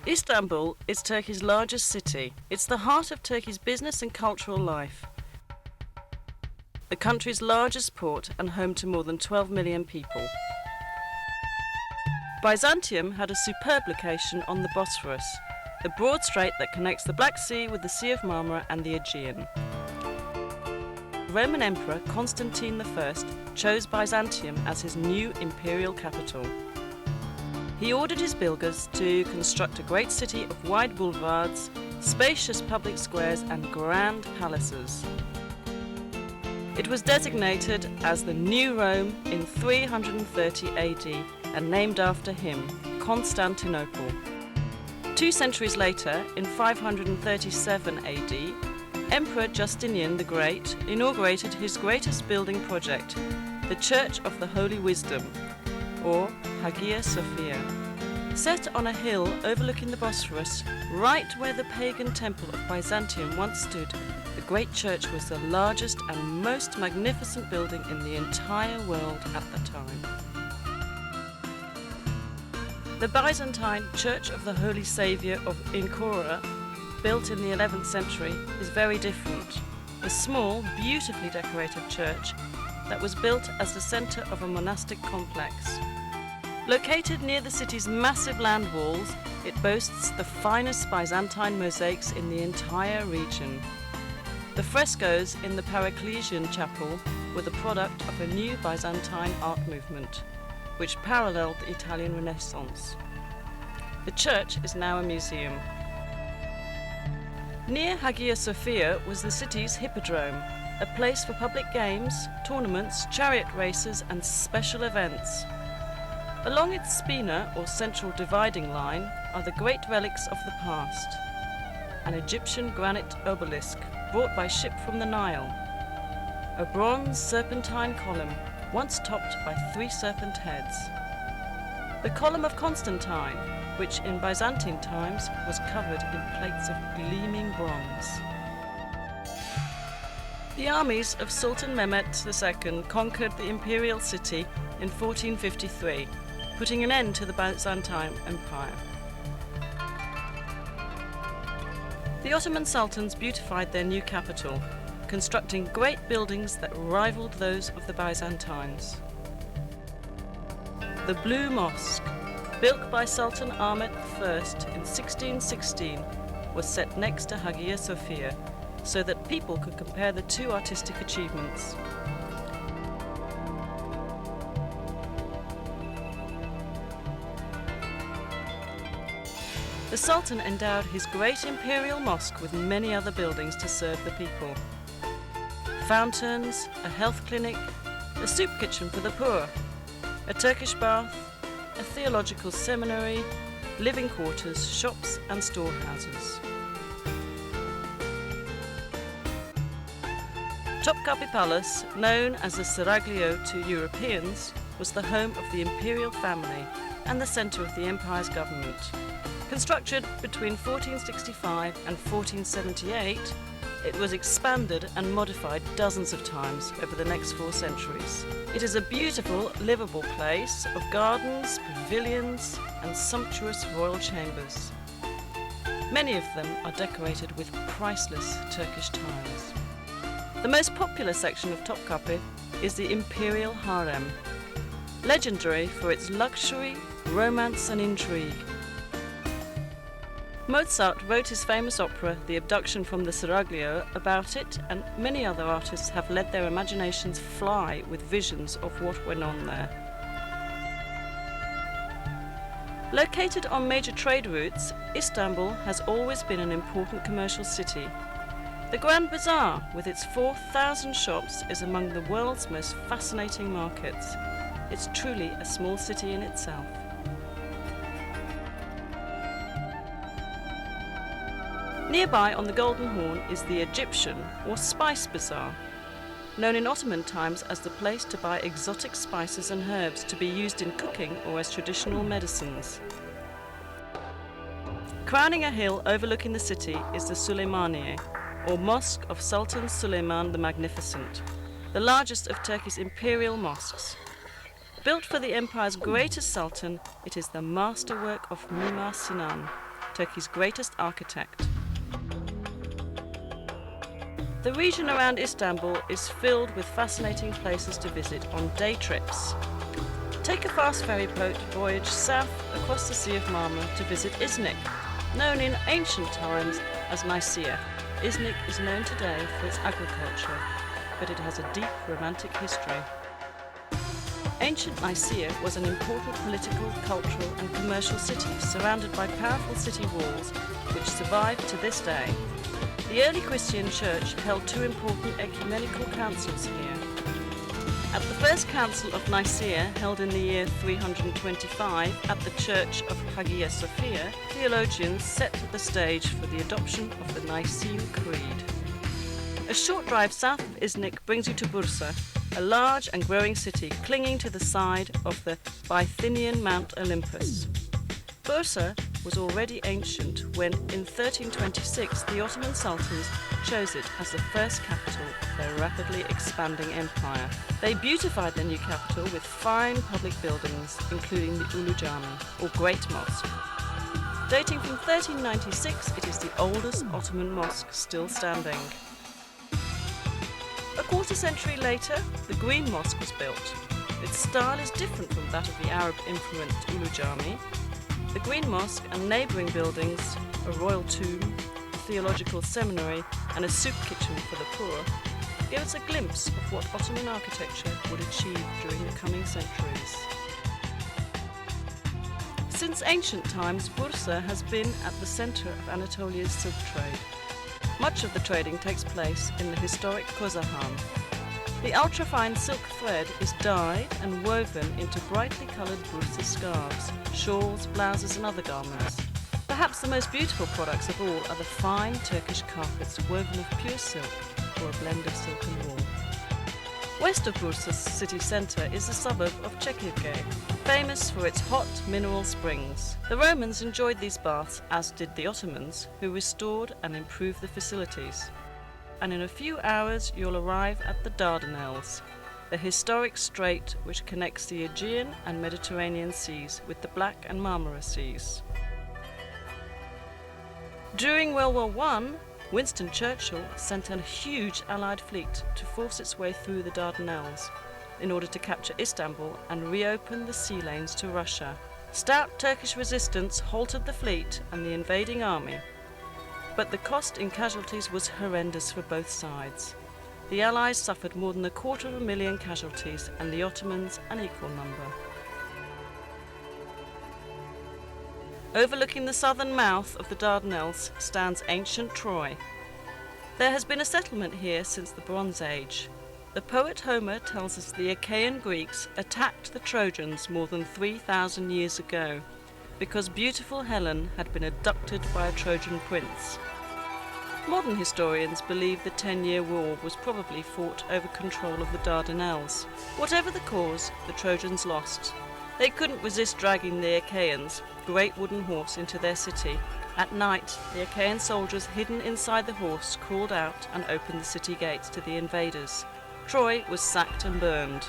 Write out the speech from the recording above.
Istanbul is Turkey's largest city. It's the heart of Turkey's business and cultural life. The country's largest port and home to more than 12 million people. Byzantium had a superb location on the Bosphorus, the broad strait that connects the Black Sea with the Sea of Marmara and the Aegean. Roman Emperor Constantine I chose Byzantium as his new imperial capital. He ordered his builders to construct a great city of wide boulevards, spacious public squares and grand palaces. It was designated as the New Rome in 330 AD and named after him, Constantinople. 2 centuries later, in 537 AD, Emperor Justinian the Great inaugurated his greatest building project, the Church of the Holy Wisdom, or Hagia Sophia. Set on a hill overlooking the Bosphorus, right where the pagan temple of Byzantium once stood, the great church was the largest and most magnificent building in the entire world at the time. The Byzantine Church of the Holy Saviour of Ankara, built in the 11th century, is very different. A small, beautifully decorated church that was built as the centre of a monastic complex. Located near the city's massive land walls, it boasts the finest Byzantine mosaics in the entire region. The frescoes in the Paracelsian chapel were the product of a new Byzantine art movement, which paralleled the Italian Renaissance. The church is now a museum. Near Hagia Sophia was the city's hippodrome, a place for public games, tournaments, chariot races and special events. Along its spina, or central dividing line, are the great relics of the past. An Egyptian granite obelisk brought by ship from the Nile. A bronze serpentine column, once topped by 3 serpent heads. The column of Constantine, which in Byzantine times was covered in plates of gleaming bronze. The armies of Sultan Mehmet II conquered the imperial city in 1453, putting an end to the Byzantine Empire. The Ottoman sultans beautified their new capital, constructing great buildings that rivaled those of the Byzantines. The Blue Mosque, built by Sultan Ahmet I in 1616, was set next to Hagia Sophia so that people could compare the 2 artistic achievements. The Sultan endowed his great imperial mosque with many other buildings to serve the people. Fountains, a health clinic, a soup kitchen for the poor, a Turkish bath, a theological seminary, living quarters, shops and storehouses. Topkapi Palace, known as the Seraglio to Europeans, was the home of the imperial family and the centre of the empire's government. Constructed between 1465 and 1478, it was expanded and modified dozens of times over the next 4 centuries. It is a beautiful, livable place of gardens, pavilions and sumptuous royal chambers. Many of them are decorated with priceless Turkish tiles. The most popular section of Topkapi is the Imperial Harem, legendary for its luxury, romance and intrigue. Mozart wrote his famous opera, The Abduction from the Seraglio, about it, and many other artists have let their imaginations fly with visions of what went on there. Located on major trade routes, Istanbul has always been an important commercial city. The Grand Bazaar, with its 4,000 shops, is among the world's most fascinating markets. It's truly a small city in itself. Nearby on the Golden Horn is the Egyptian or Spice Bazaar, known in Ottoman times as the place to buy exotic spices and herbs to be used in cooking or as traditional medicines. Crowning a hill overlooking the city is the Süleymaniye, or Mosque of Sultan Süleyman the Magnificent, the largest of Turkey's imperial mosques. Built for the empire's greatest sultan, it is the masterwork of Mimar Sinan, Turkey's greatest architect. The region around Istanbul is filled with fascinating places to visit on day trips. Take a fast ferry boat voyage south across the Sea of Marmara to visit Iznik, known in ancient times as Nicaea. Iznik is known today for its agriculture, but it has a deep romantic history. Ancient Nicaea was an important political, cultural and commercial city surrounded by powerful city walls which survive to this day. The early Christian church held two important ecumenical councils here. At the first council of Nicaea, held in the year 325 at the church of Hagia Sophia, theologians set the stage for the adoption of the Nicene Creed. A short drive south of Iznik brings you to Bursa, a large and growing city clinging to the side of the Bithynian Mount Olympus. Bursa was already ancient when, in 1326, the Ottoman sultans chose it as the first capital of their rapidly expanding empire. They beautified their new capital with fine public buildings, including the Ulu Jami, or Great Mosque. Dating from 1396, it is the oldest Ottoman mosque still standing. A quarter century later, the Green Mosque was built. Its style is different from that of the Arab-influenced Ulu Jami. The Green Mosque and neighbouring buildings, a royal tomb, a theological seminary and a soup kitchen for the poor, give us a glimpse of what Ottoman architecture would achieve during the coming centuries. Since ancient times, Bursa has been at the centre of Anatolia's silk trade. Much of the trading takes place in the historic Kozahan. The ultrafine silk thread is dyed and woven into brightly coloured Bursa scarves, shawls, blouses and other garments. Perhaps the most beautiful products of all are the fine Turkish carpets woven of pure silk or a blend of silk and wool. West of Bursa's city centre is the suburb of Çekirge, famous for its hot mineral springs. The Romans enjoyed these baths, as did the Ottomans, who restored and improved the facilities. And in a few hours you'll arrive at the Dardanelles, the historic strait which connects the Aegean and Mediterranean seas with the Black and Marmara seas. During World War I, Winston Churchill sent a huge Allied fleet to force its way through the Dardanelles in order to capture Istanbul and reopen the sea lanes to Russia. Stout Turkish resistance halted the fleet and the invading army, but the cost in casualties was horrendous for both sides. The Allies suffered more than 250,000 casualties and the Ottomans an equal number. Overlooking the southern mouth of the Dardanelles stands ancient Troy. There has been a settlement here since the Bronze Age. The poet Homer tells us the Achaean Greeks attacked the Trojans more than 3,000 years ago because beautiful Helen had been abducted by a Trojan prince. Modern historians believe the 10-year war was probably fought over control of the Dardanelles. Whatever the cause, the Trojans lost. They couldn't resist dragging the Achaeans, great wooden horse, into their city. At night, the Achaean soldiers hidden inside the horse crawled out and opened the city gates to the invaders. Troy was sacked and burned.